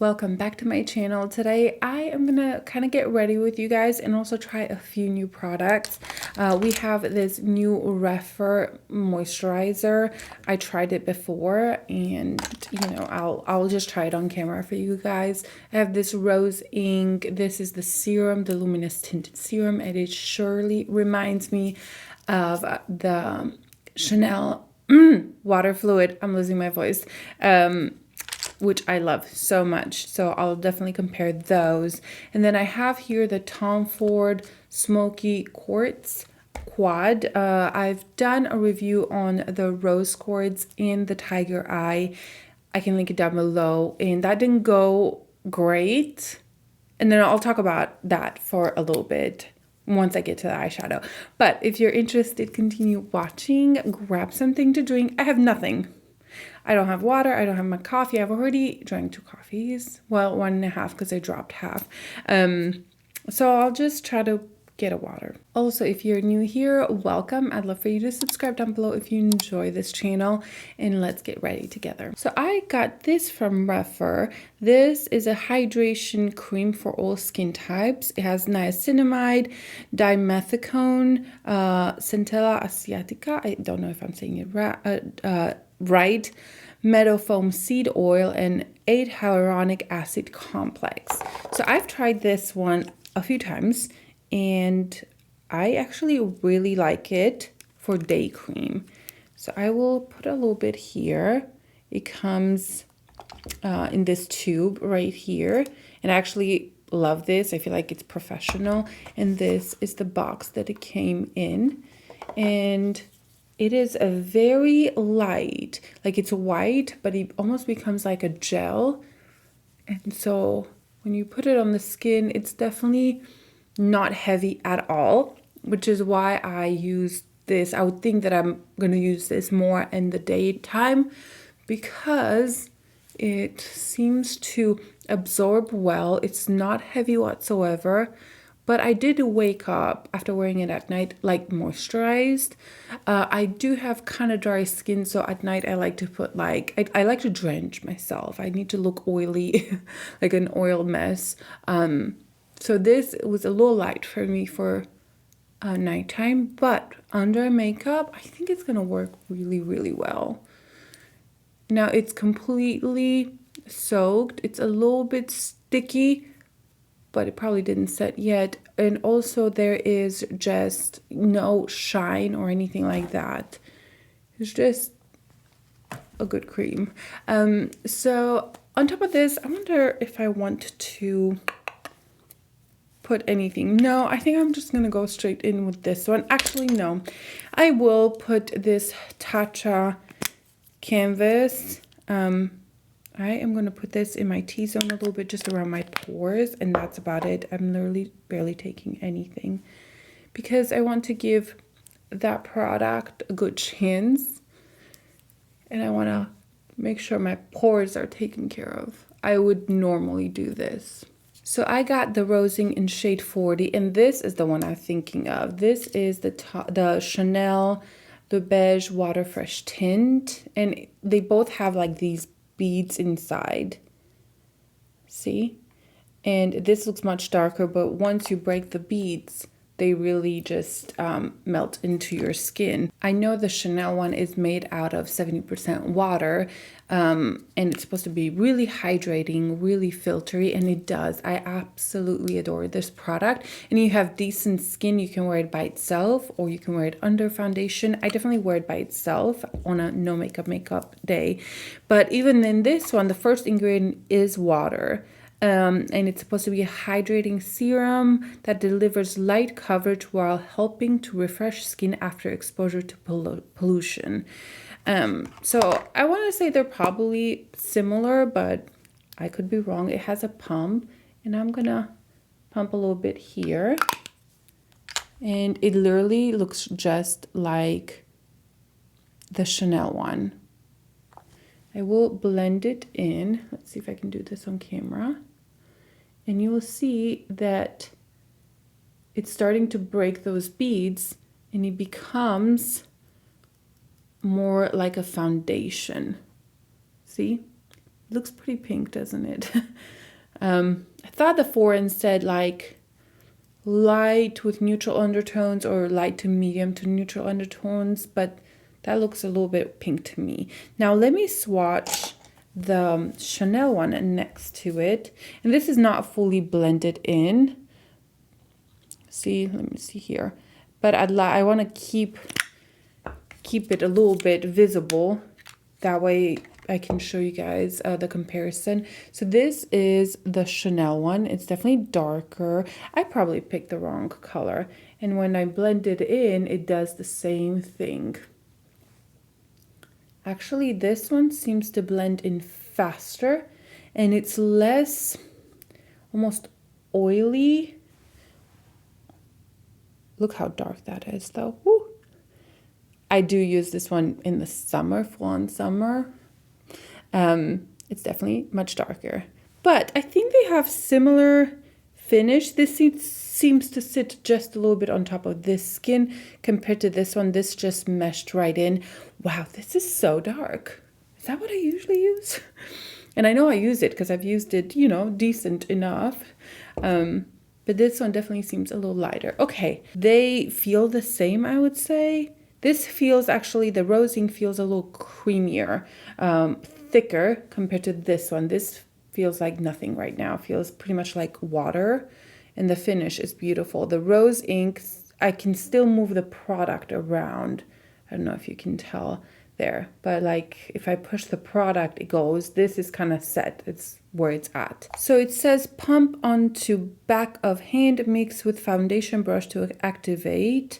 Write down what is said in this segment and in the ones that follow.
Welcome back to my channel. Today I am gonna kind of get ready with you guys and also try a few new products. We have this new REPHR moisturizer. I tried it before and I'll just try it on camera for you guys. I have this rose ink. This is the serum, the Luminous tinted serum, and it surely reminds me of the Chanel water fluid. I'm losing my voice. Which I love so much. So I'll definitely compare those. And then I have here the Tom Ford Smoky Quartz Quad. I've done a review on the rose quartz and the tiger eye. I can link it down below. And that didn't go great. And then I'll talk about that for a little bit once I get to the eyeshadow. But if you're interested, continue watching. Grab something to drink. I have nothing. I don't have water. I don't have my coffee. I've already drank 2 coffees. Well, 1.5 because I dropped half. So I'll just try to get a water. Also, if you're new here, welcome. I'd love for you to subscribe down below if you enjoy this channel. And let's get ready together. So I got this from REPHR. This is a hydration cream for all skin types. It has niacinamide, dimethicone, Centella asiatica. I don't know if I'm saying it right, meadow foam seed oil, and 8 hyaluronic acid complex. So I've tried this one a few times and I actually really like it for day cream. So I will put a little bit here. It comes in this tube right here, and I actually love this. I feel like it's professional, and this is the box that it came in, and it is a very light, like it's white, but it almost becomes like a gel. And so when you put it on the skin, it's definitely not heavy at all, which is why I use this. I would think that I'm going to use this more in the daytime because it seems to absorb well. It's not heavy whatsoever. But I did wake up after wearing it at night, like moisturized. I do have kind of dry skin, so at night I like to put I like to drench myself. I need to look oily, like an oil mess. So this was a little light for me for nighttime, but under makeup, I think it's gonna work really, really well. Now it's completely soaked. It's a little bit sticky, but it probably didn't set yet. And also there is just no shine or anything like that. It's just a good cream. So on top of this, I wonder if I want to put anything. No, I think I'm just gonna go straight in with this one. Actually, no. I will put this Tatcha canvas. I am going to put this in my T-zone a little bit, just around my pores, and that's about it. I'm literally barely taking anything because I want to give that product a good chance, and I want to make sure my pores are taken care of. I would normally do this. So I got the Rosing in shade 40, and this is the one I'm thinking of. This is the Chanel, the Beige Water Fresh Tint, and they both have like these beads inside. See? And this looks much darker, but once you break the beads, they really just melt into your skin. I know the Chanel one is made out of 70% water, and it's supposed to be really hydrating, really filtery, and it does. I absolutely adore this product. And you have decent skin, you can wear it by itself, or you can wear it under foundation. I definitely wear it by itself on a no makeup day. But even in this one, the first ingredient is water. And it's supposed to be a hydrating serum that delivers light coverage while helping to refresh skin after exposure to pollution. So I want to say they're probably similar, but I could be wrong. It has a pump, and I'm gonna pump a little bit here, and it literally looks just like the Chanel one. I will blend it in. Let's see if I can do this on camera. And you will see that it's starting to break those beads, and it becomes more like a foundation. See? looks pretty pink, doesn't it? I thought the foreign said like light with neutral undertones or light to medium to neutral undertones, but that looks a little bit pink to me. Now let me swatch the Chanel one next to it. And this is not fully blended in. See, let me see here. But I want to keep it a little bit visible. That way I can show you guys the comparison. So this is the Chanel one. It's definitely darker. I probably picked the wrong color. And when I blend it in, it does the same thing. Actually, this one seems to blend in faster and it's less almost oily. Look how dark that is though. Woo. I do use this one in the summer, full on summer. It's definitely much darker, but I think they have similar finish. This seems to sit just a little bit on top of this skin compared to this one. This just meshed right in. Wow, this is so dark. Is that what I usually use? And I know I use it because I've used it, you know, decent enough. But this one definitely seems a little lighter. Okay, they feel the same, I would say. This feels actually, the rose ink feels a little creamier, thicker compared to this one. This feels like nothing right now. It feels pretty much like water, and the finish is beautiful. The rose ink, I can still move the product around. I don't know if you can tell there, but like if I push the product, it goes. This is kind of set. It's where it's at. So it says pump onto back of hand, mix with foundation brush to activate.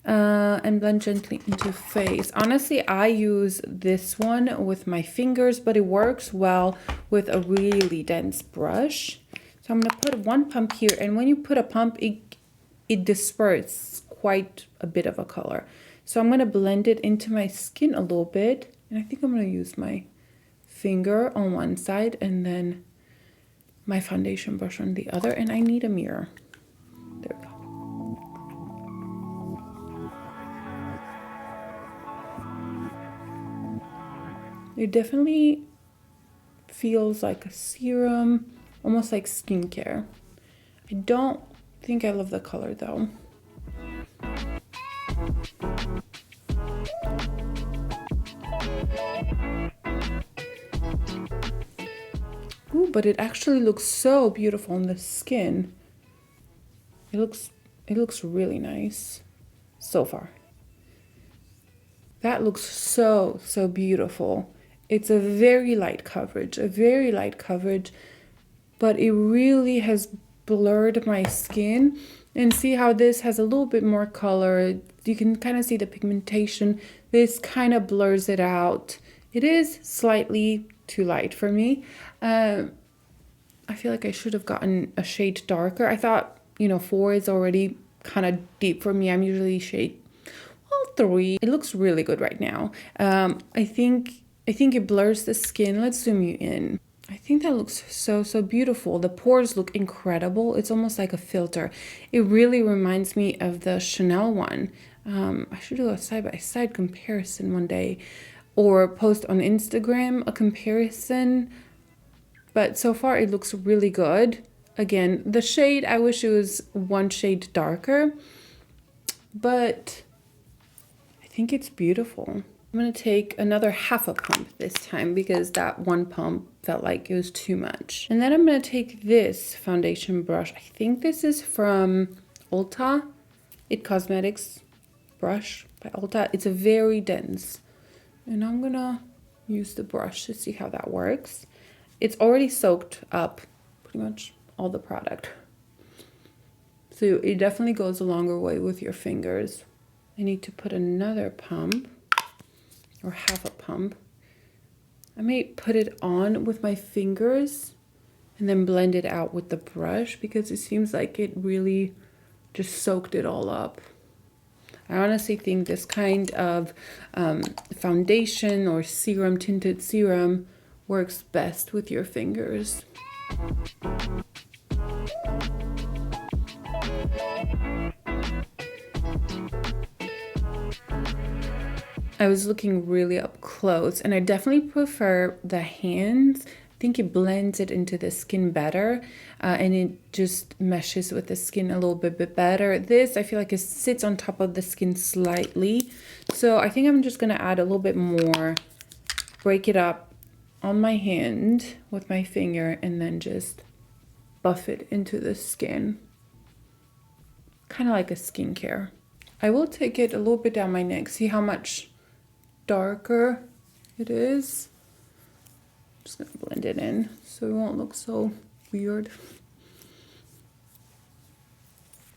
And blend gently into face. Honestly, I use this one with my fingers, but it works well with a really dense brush. So I'm going to put one pump here, and when you put a pump, it disperses quite a bit of a color. So I'm going to blend it into my skin a little bit, and I think I'm going to use my finger on one side and then my foundation brush on the other, and I need a mirror. There we go. It definitely feels like a serum, almost like skincare. I don't think I love the color though. Ooh, but it actually looks so beautiful on the skin. It looks really nice so far. That looks so beautiful. It's a very light coverage, but it really has blurred my skin. And see how this has a little bit more color. You can kind of see the pigmentation. This kind of blurs it out. It is slightly too light for me. I feel like I should have gotten a shade darker. I thought, you know, 4 is already kind of deep for me. I'm usually shade 3. It looks really good right now. I think it blurs the skin. Let's zoom you in. I think that looks so beautiful. The pores look incredible. It's almost like a filter. It really reminds me of the Chanel one. I should do a side-by-side comparison one day, or post on Instagram a comparison. But so far it looks really good. Again, the shade, I wish it was one shade darker, but I think it's beautiful. I'm going to take another half a pump this time because that one pump felt like it was too much. And then I'm going to take this foundation brush. I think this is from Ulta. It Cosmetics brush by Ulta. It's a very dense. And I'm going to use the brush to see how that works. It's already soaked up pretty much all the product. So it definitely goes a longer way with your fingers. I need to put another pump, or half a pump. I may put it on with my fingers and then blend it out with the brush because it seems like it really just soaked it all up. I honestly think this kind of foundation or serum, tinted serum, works best with your fingers. I was looking really up close, and I definitely prefer the hands. I think it blends it into the skin better, and it just meshes with the skin a little bit better. This, I feel like it sits on top of the skin slightly. So I think I'm just gonna add a little bit more, break it up on my hand with my finger, and then just buff it into the skin. Kind of like a skincare. I will take it a little bit down my neck. See how much darker it is? I'm just gonna blend it in so it won't look so weird.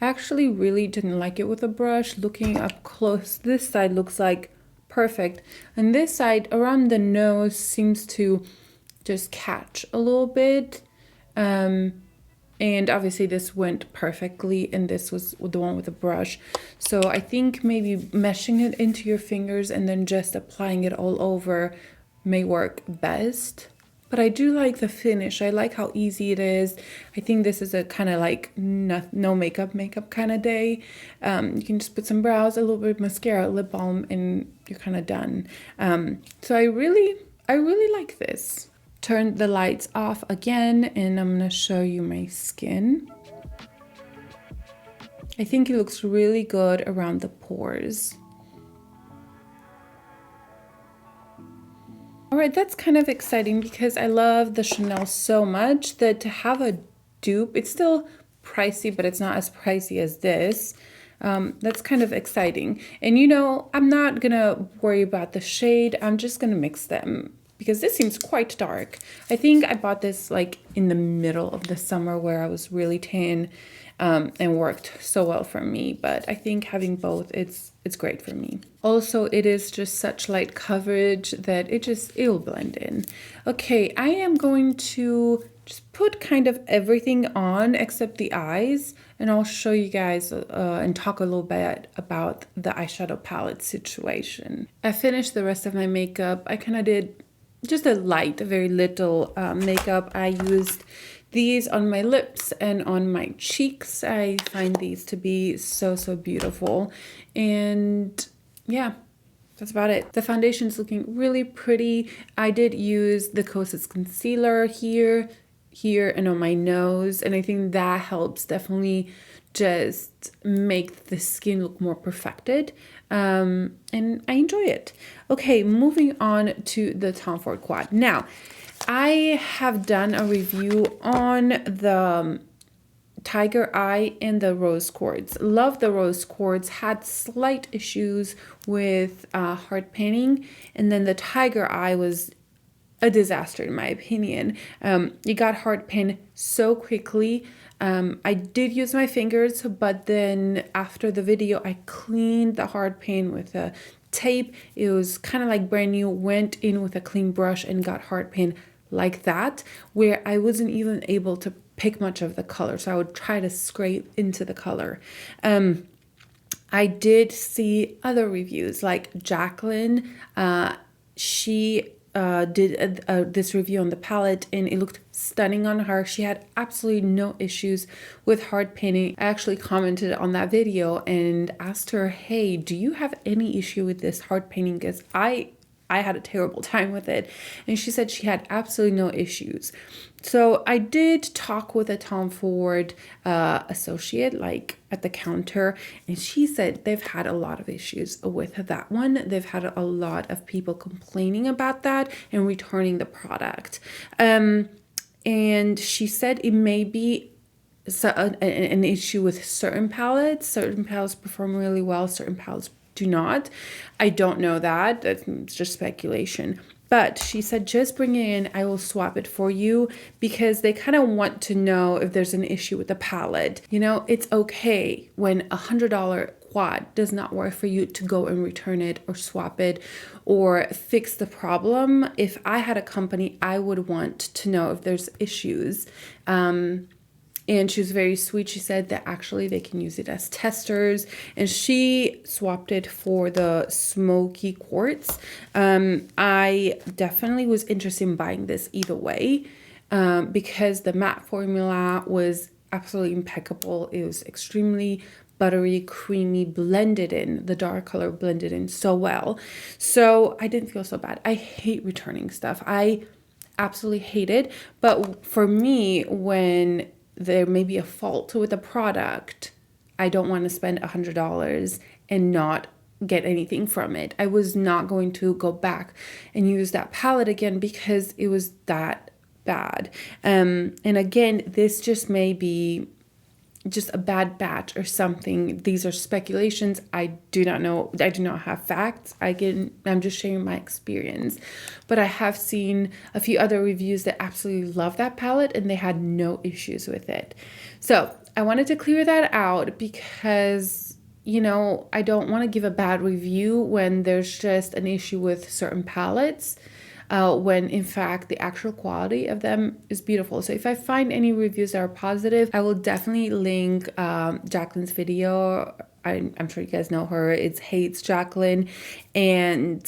I actually really didn't like it with a brush. Looking up close, this side looks like perfect, and this side around the nose seems to just catch a little bit. And obviously this went perfectly, and this was the one with the brush. So I think maybe meshing it into your fingers and then just applying it all over may work best. But I do like the finish. I like how easy it is. I think this is a kind of like no makeup kind of day. You can just put some brows, a little bit of mascara, lip balm, and you're kind of done. So I really like this. Turn the lights off again, and I'm gonna show you my skin. I think it looks really good around the pores. All right, that's kind of exciting because I love the Chanel so much that to have a dupe, it's still pricey, but it's not as pricey as this. That's kind of exciting. And you know, I'm not gonna worry about the shade. I'm just gonna mix them, because this seems quite dark. I think I bought this like in the middle of the summer where I was really tan, and worked so well for me. But I think having both, it's great for me. Also, it is just such light coverage that it'll blend in. Okay, I am going to just put kind of everything on except the eyes, and I'll show you guys and talk a little bit about the eyeshadow palette situation. I finished the rest of my makeup. I kind of did just a very little makeup. I used these on my lips and on my cheeks. I find these to be so beautiful. And yeah, that's about it. The foundation's looking really pretty. I did use the Kosas concealer here, and on my nose. And I think that helps definitely just make the skin look more perfected. And I enjoy it. Okay, moving on to the Tom Ford Quad. Now, I have done a review on the Tiger Eye and the Rose Quartz. Love the Rose Quartz. Had slight issues with hard painting, and then the Tiger Eye was a disaster in my opinion. It got hard paint so quickly. I did use my fingers, but then after the video, I cleaned the hard paint with a tape. It was kind of like brand new. Went in with a clean brush and got hard paint like that, where I wasn't even able to pick much of the color. So I would try to scrape into the color. I did see other reviews like Jacqueline. She did this review on the palette, and it looked stunning on her. She had absolutely no issues with hard painting. I actually commented on that video and asked her, hey, do you have any issue with this hard painting? Because I had a terrible time with it. And she said she had absolutely no issues. So I did talk with a Tom Ford associate, like at the counter, and she said they've had a lot of issues with that one. They've had a lot of people complaining about that and returning the product. And she said it may be an issue with certain palettes. Certain palettes perform really well, certain palettes do not. I don't know that. It's just speculation. But she said, just bring it in. I will swap it for you, because they kind of want to know if there's an issue with the palette. You know, it's okay when $100 quad does not work for you to go and return it or swap it or fix the problem. If I had a company, I would want to know if there's issues. And she was very sweet. She said that actually they can use it as testers. And she swapped it for the Smoky Quartz. I definitely was interested in buying this either way, because the matte formula was absolutely impeccable. It was extremely buttery, creamy blended in. The dark color blended in so well. So I didn't feel so bad. I hate returning stuff. I absolutely hate it. But for me, when there may be a fault with a product, I don't want to spend $100 and not get anything from it. I was not going to go back and use that palette again because it was that bad. And again, this just may be just a bad batch or something. These are speculations. I do not know. I do not have facts. I'm just sharing my experience. But I have seen a few other reviews that absolutely love that palette and they had no issues with it. So I wanted to clear that out because, you know, I don't want to give a bad review when there's just an issue with certain palettes. When in fact the actual quality of them is beautiful. So if I find any reviews that are positive, I will definitely link Jacqueline's video. I'm sure you guys know her. It's Hates Jacqueline, and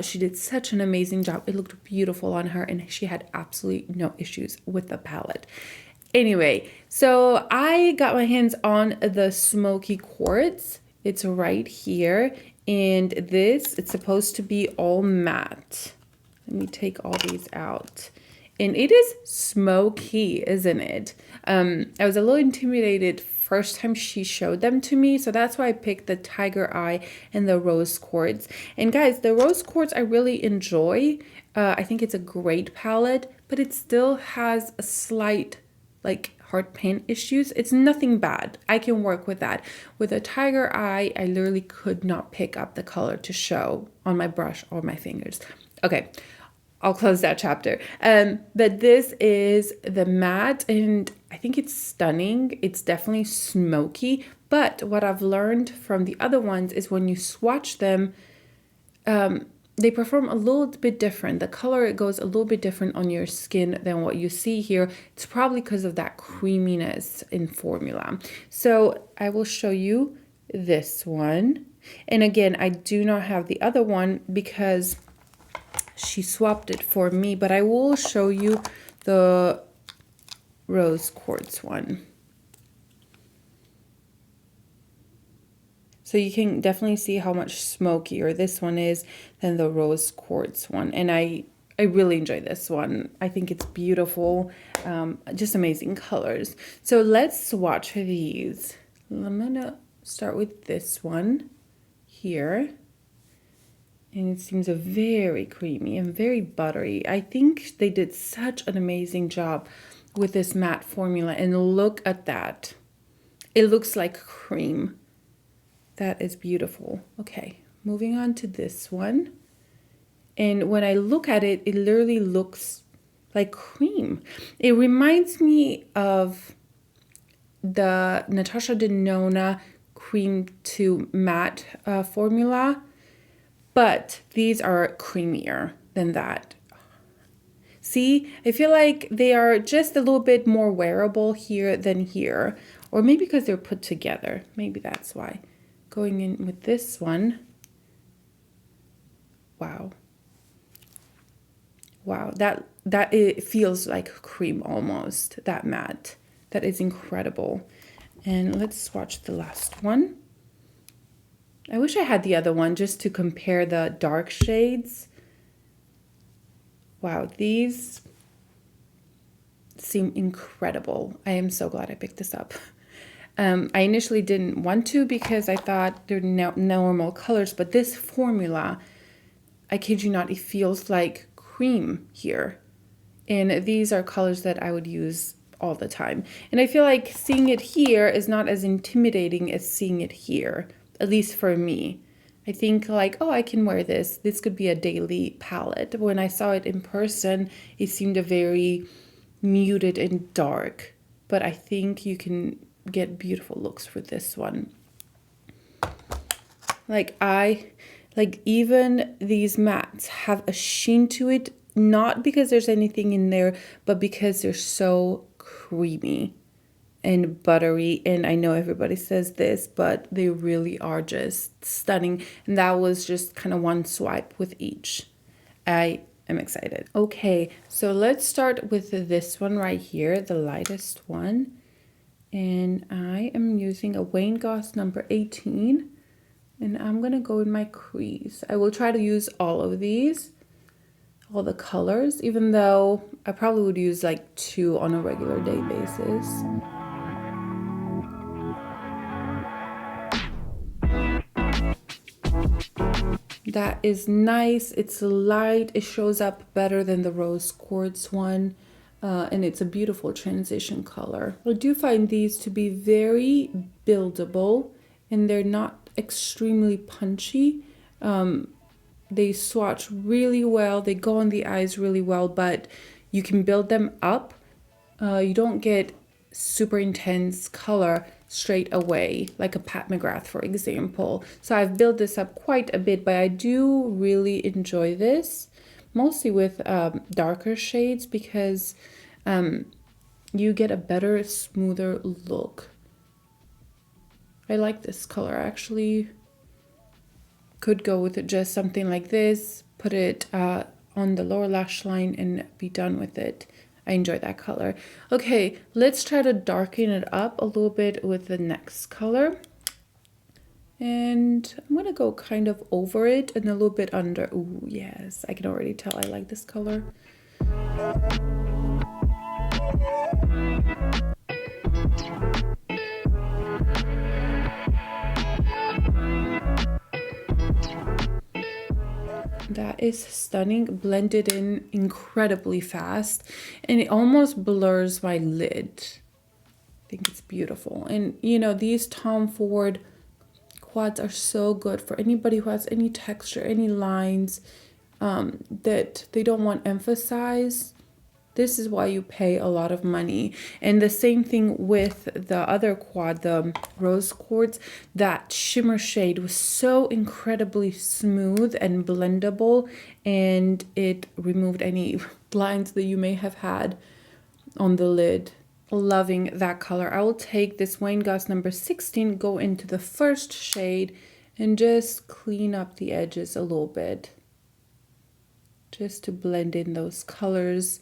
she did such an amazing job. It looked beautiful on her, and she had absolutely no issues with the palette. Anyway, so I got my hands on the Smoky Quartz. It's right here, and it's supposed to be all matte. Let me take all these out. And it is smoky, isn't it? I was a little intimidated first time she showed them to me. So that's why I picked the Tiger Eye and the Rose Quartz. And guys, the Rose Quartz I really enjoy. I think it's a great palette, but it still has a slight like hard pan issues. It's nothing bad. I can work with that. With a Tiger Eye, I literally could not pick up the color to show on my brush or my fingers. Okay. I'll close that chapter. But this is the matte, and I think it's stunning. It's definitely smoky. But what I've learned from the other ones is when you swatch them, they perform a little bit different. The color goes a little bit different on your skin than what you see here. It's probably because of that creaminess in formula. So I will show you this one. And again, I do not have the other one because she swapped it for me, but I will show you the Rose Quartz one. So you can definitely see how much smokier this one is than the Rose Quartz one. And I really enjoy this one. I think it's beautiful, just amazing colors. So let's swatch these. I'm gonna start with this one here. And it seems very creamy and very buttery. I think they did such an amazing job with this matte formula. And look at that. It looks like cream. That is beautiful. Okay, moving on to this one. And when I look at it, it literally looks like cream. It reminds me of the Natasha Denona Cream to Matte formula. But these are creamier than that. See, I feel like they are just a little bit more wearable here than here. Or maybe because they're put together. Maybe that's why. Going in with this one. Wow. Wow, that it feels like cream almost, that matte. That is incredible. And let's swatch the last one. I wish I had the other one just to compare the dark shades. Wow, these seem incredible. I am so glad I picked this up. I initially didn't want to because I thought they're normal colors, but this formula, I kid you not, it feels like cream here. And these are colors that I would use all the time. And I feel like seeing it here is not as intimidating as seeing it here. At least for me. I think like, oh, I can wear this. This could be a daily palette. When I saw it in person, it seemed a very muted and dark. But I think you can get beautiful looks with this one. Like even these mattes have a sheen to it, not because there's anything in there, but because they're so creamy and buttery. And I know everybody says this, but they really are just stunning. And that was just kind of one swipe with each. I am excited. Okay, so let's start with this one right here, the lightest one. And I am using a Wayne Goss number 18. And I'm going to go in my crease. I will try to use all of these, all the colors, even though I probably would use like 2 on a regular day basis. That is nice. It's light. It shows up better than the rose quartz one. And it's a beautiful transition color. I do find these to be very buildable, and they're not extremely punchy. They swatch really well. They go on the eyes really well, but you can build them up. You don't get super intense color straight away, like a Pat McGrath, for example. So I've built this up quite a bit, but I do really enjoy this, mostly with darker shades, because you get a better, smoother look. I like this color. I actually could go with just something like this, put it on the lower lash line and be done with it. I enjoy that color. Okay, let's try to darken it up a little bit with the next color. And I'm gonna go kind of over it and a little bit under. Ooh, yes, I can already tell I like this color. That is stunning, blended in incredibly fast, and it almost blurs my lid. I think it's beautiful. And you know, these Tom Ford quads are so good for anybody who has any texture, any lines that they don't want emphasized. This is why you pay a lot of money. And the same thing with the other quad, the rose quartz. That shimmer shade was so incredibly smooth and blendable, and it removed any lines that you may have had on the lid. Loving that color. I will take this Wayne Goss number 16, go into the first shade, and just clean up the edges a little bit, just to blend in those colors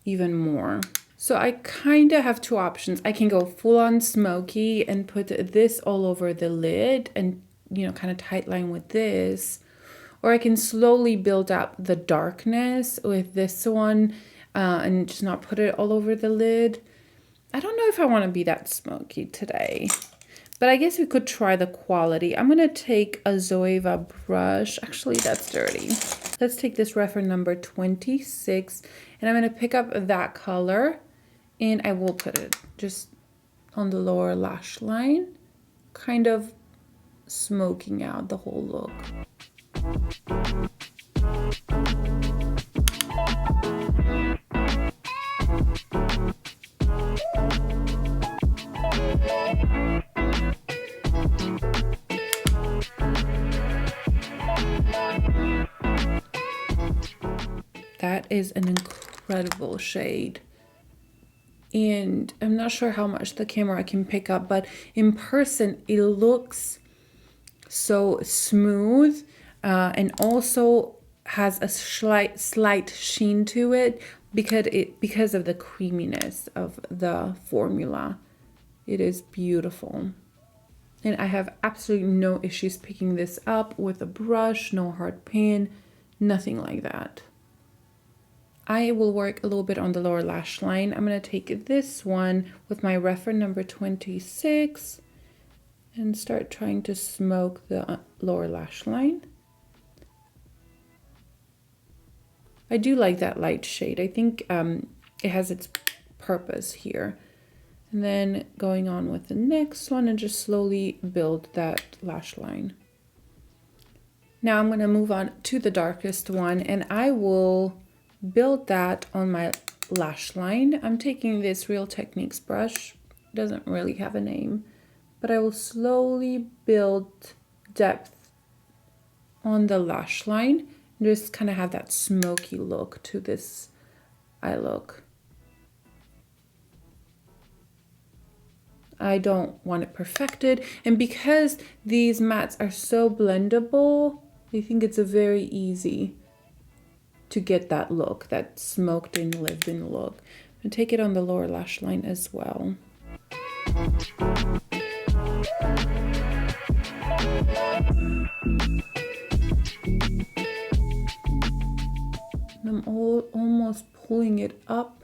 even more. So I kind of have 2 options. I can go full on smoky and put this all over the lid and, you know, kind of tight line with this, or I can slowly build up the darkness with this one and just not put it all over the lid. I don't know if I want to be that smoky today, but I guess we could try the quality. I'm gonna take a Zoeva brush. Actually, that's dirty. Let's take this reference number 26, and I'm gonna pick up that color, and I will put it just on the lower lash line, kind of smoking out the whole look. That is an incredible shade. And I'm not sure how much the camera can pick up, but in person it looks so smooth and also has a slight sheen to it because of the creaminess of the formula. It is beautiful. And I have absolutely no issues picking this up with a brush, no hard pan, nothing like that. I will work a little bit on the lower lash line. I'm going to take this one with my reference number 26 and start trying to smoke the lower lash line. I do like that light shade. I think it has its purpose here. And then going on with the next one and just slowly build that lash line. Now I'm going to move on to the darkest one, and I will build that on my lash line. I'm taking this Real Techniques brush. It doesn't really have a name, but I will slowly build depth on the lash line and just kind of have that smoky look to this eye look. I don't want it perfected, and because these mattes are so blendable, I think it's a very easy to get that look, that smoked in, lived in look. I'm gonna take it on the lower lash line as well. I'm almost pulling it up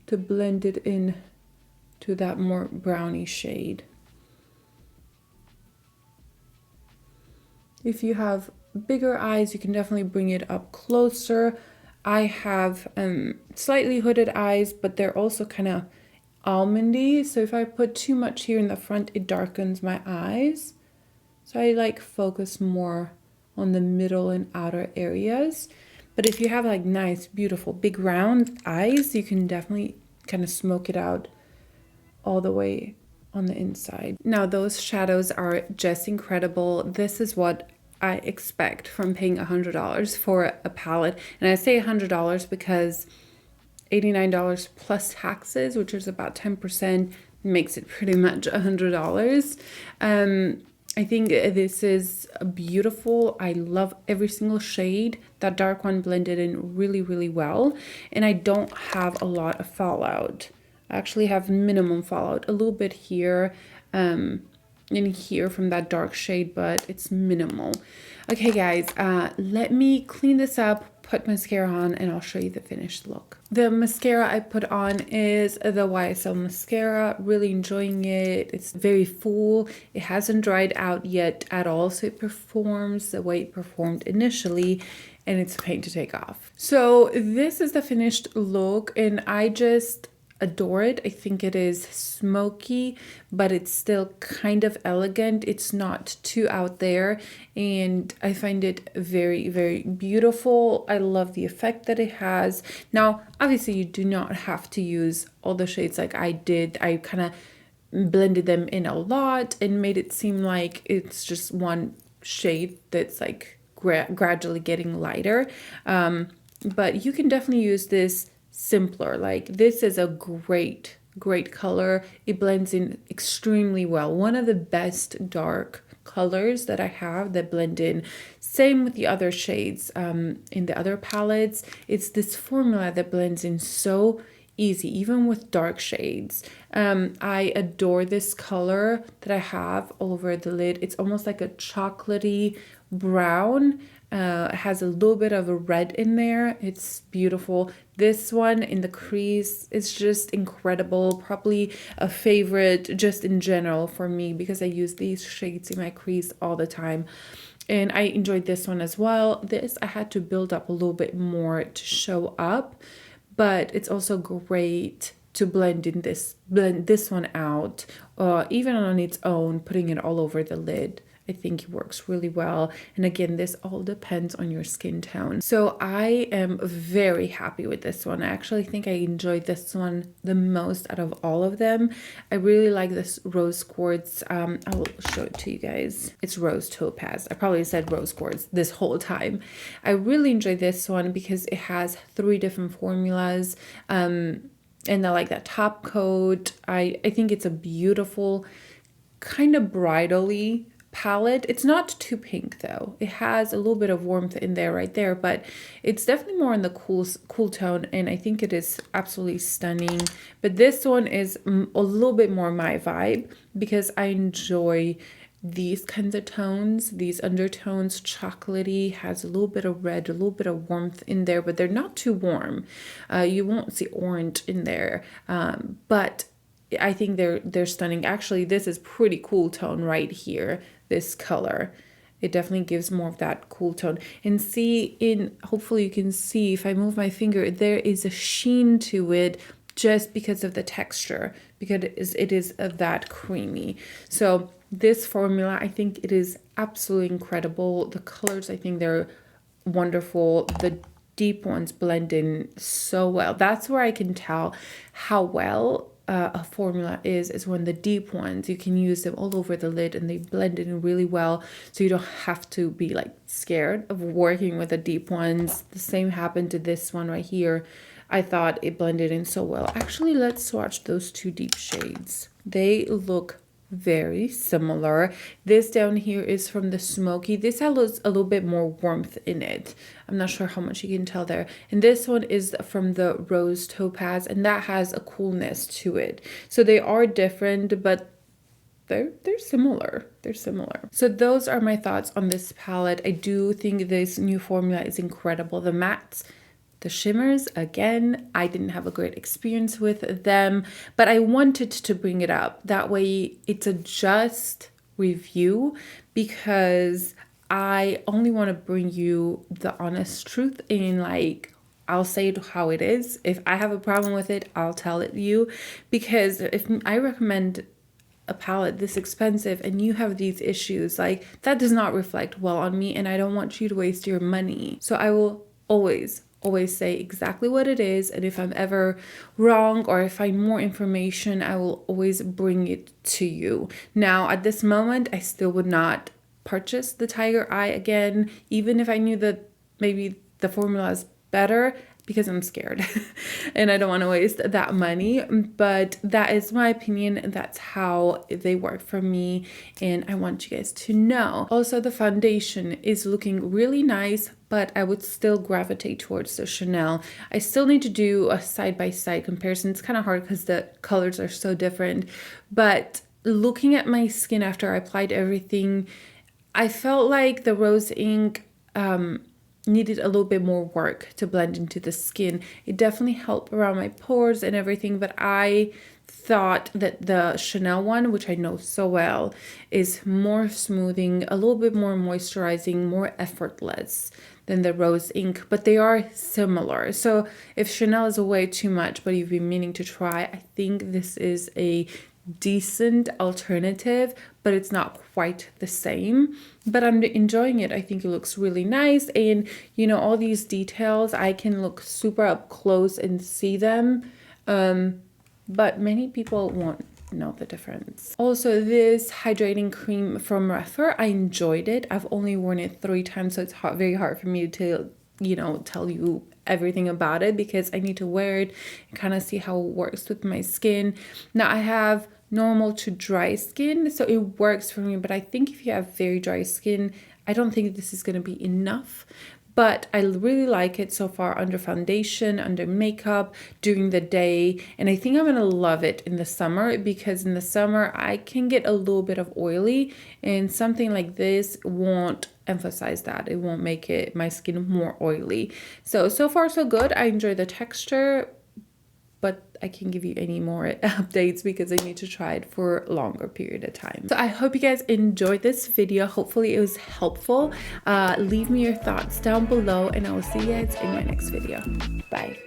to blend it in to that more brownie shade. If you have bigger eyes, you can definitely bring it up closer. I have slightly hooded eyes, but they're also kind of almondy. So if I put too much here in the front, it darkens my eyes. So I like focus more on the middle and outer areas. But if you have like nice, beautiful, big round eyes, you can definitely kind of smoke it out all the way on the inside. Now those shadows are just incredible. This is what I expect from paying $100 for a palette. And I say $100 because $89 plus taxes, which is about 10%, makes it pretty much $100. I think this is beautiful. I love every single shade. That dark one blended in really, really well. And I don't have a lot of fallout. I actually have minimum fallout, a little bit here in here from that dark shade, but it's minimal. Okay guys, let me clean this up, put mascara on, and I'll show you the finished look. The mascara I put on is the YSL mascara. Really enjoying it. It's very full. It hasn't dried out yet at all, so it performs the way it performed initially, and it's a pain to take off. So this is the finished look, and I just adore it. I think it is smoky, but it's still kind of elegant. It's not too out there, and I find it very, very beautiful. I love the effect that it has. Now, obviously, you do not have to use all the shades like I did. I kind of blended them in a lot and made it seem like it's just one shade that's like gradually getting lighter. But you can definitely use this simpler. Like this is a great color. It blends in extremely well. One of the best dark colors that I have that blend in. Same with the other shades in the other palettes. It's this formula that blends in so easy, even with dark shades. I adore this color that I have all over the lid. It's almost like a chocolatey brown. It has a little bit of a red in there. It's beautiful. This one in the crease is just incredible. Probably a favorite just in general for me because I use these shades in my crease all the time. And I enjoyed this one as well. This I had to build up a little bit more to show up, but it's also great to blend this one out, even on its own, putting it all over the lid. I think it works really well. And again, this all depends on your skin tone. So I am very happy with this one. I actually think I enjoyed this one the most out of all of them. I really like this rose quartz. I'll show it to you guys. It's rose topaz. I probably said rose quartz this whole time. I really enjoyed this one because it has 3 different formulas. And I like that top coat. I think it's a beautiful kind of bridal-y palette. It's not too pink though. It has a little bit of warmth in there right there, but it's definitely more in the cool tone, and I think it is absolutely stunning. But this one is a little bit more my vibe because I enjoy these kinds of tones, these undertones. Chocolatey, has a little bit of red, a little bit of warmth in there, but they're not too warm. You won't see orange in there, but I think they're stunning. Actually, this is pretty cool tone right here. This color, it definitely gives more of that cool tone. And hopefully you can see if I move my finger, there is a sheen to it just because of the texture, because it is that creamy. So this formula, I think it is absolutely incredible. The colors, I think they're wonderful. The deep ones blend in so well. That's where I can tell how well a formula is when the deep ones, you can use them all over the lid and they blend in really well, so you don't have to be like scared of working with the deep ones. The same happened to this one right here. I thought it blended in so well. Actually, let's swatch those 2 deep shades. They look very similar. This down here is from the Smokey. This has a little bit more warmth in it. I'm not sure how much you can tell there. And this one is from the Rose Topaz, and that has a coolness to it. So they are different, but they're similar. They're similar. So those are my thoughts on this palette. I do think this new formula is incredible. The mattes, the shimmers, again, I didn't have a great experience with them, but I wanted to bring it up. That way it's a just review, because I only want to bring you the honest truth, in like, I'll say it how it is. If I have a problem with it, I'll tell it you, because if I recommend a palette this expensive and you have these issues, like, that does not reflect well on me, and I don't want you to waste your money. So I will always say exactly what it is, and if I'm ever wrong or I find more information, I will always bring it to you. Now at this moment, I still would not purchase the Tiger Eye again, even if I knew that maybe the formula is better, because I'm scared and I don't want to waste that money. But that is my opinion. That's how they work for me, and I want you guys to know. Also, the foundation is looking really nice, but I would still gravitate towards the Chanel. I still need to do a side-by-side comparison. It's kind of hard because the colors are so different, but looking at my skin after I applied everything, I felt like the rose ink needed a little bit more work to blend into the skin. It definitely helped around my pores and everything, but I thought that the Chanel one, which I know so well, is more smoothing, a little bit more moisturizing, more effortless than the rose ink, but they are similar. So if Chanel is way too much, but you've been meaning to try, I think this is a decent alternative, but it's not quite the same. But I'm enjoying it. I think it looks really nice, and you know, all these details, I can look super up close and see them, but many people won't know the difference. Also, this hydrating cream from REPHR, I enjoyed it. I've only worn it 3 times, so it's very hard for me to, you know, tell you everything about it, because I need to wear it and kind of see how it works with my skin. Now I have normal to dry skin, so it works for me, but I think if you have very dry skin, I don't think this is going to be enough. But I really like it so far under foundation, under makeup, during the day, and I think I'm gonna love it in the summer, because in the summer I can get a little bit of oily, and something like this won't emphasize that. It won't make it my skin more oily. So far so good. I enjoy the texture, but I can't give you any more updates because I need to try it for a longer period of time. So I hope you guys enjoyed this video. Hopefully it was helpful. Leave me your thoughts down below, and I will see you guys in my next video. Bye.